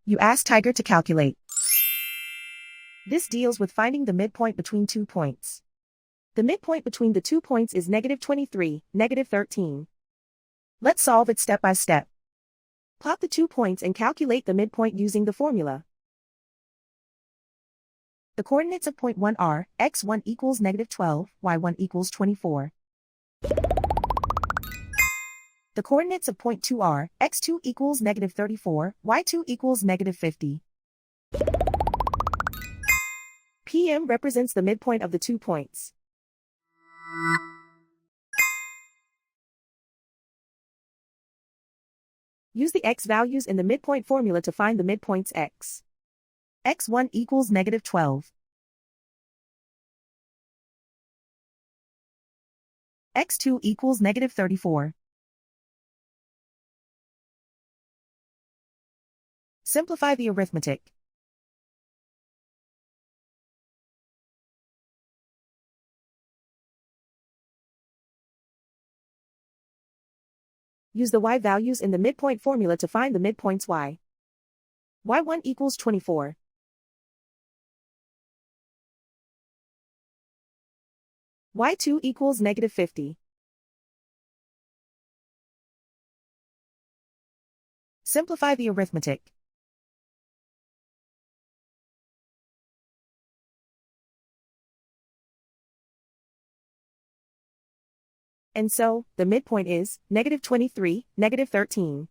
You ask Tiger to calculate. This deals with finding the midpoint between 2 points. The midpoint between the 2 points is -23, -13. Let's solve it step by step. Plot the 2 points and calculate the midpoint using the formula. The coordinates of point 1 are, x1 equals -12, y1 equals 24. The coordinates of point 2 are, x2 equals -34, y2 equals -50. PM represents the midpoint of the 2 points. Use the x values in the midpoint formula to find the midpoints x. x1 equals -12. x2 equals -34. Simplify the arithmetic. Use the y values in the midpoint formula to find the midpoints y. y1 equals 24. y2 equals -50. Simplify the arithmetic. And so, the midpoint is -23, -13.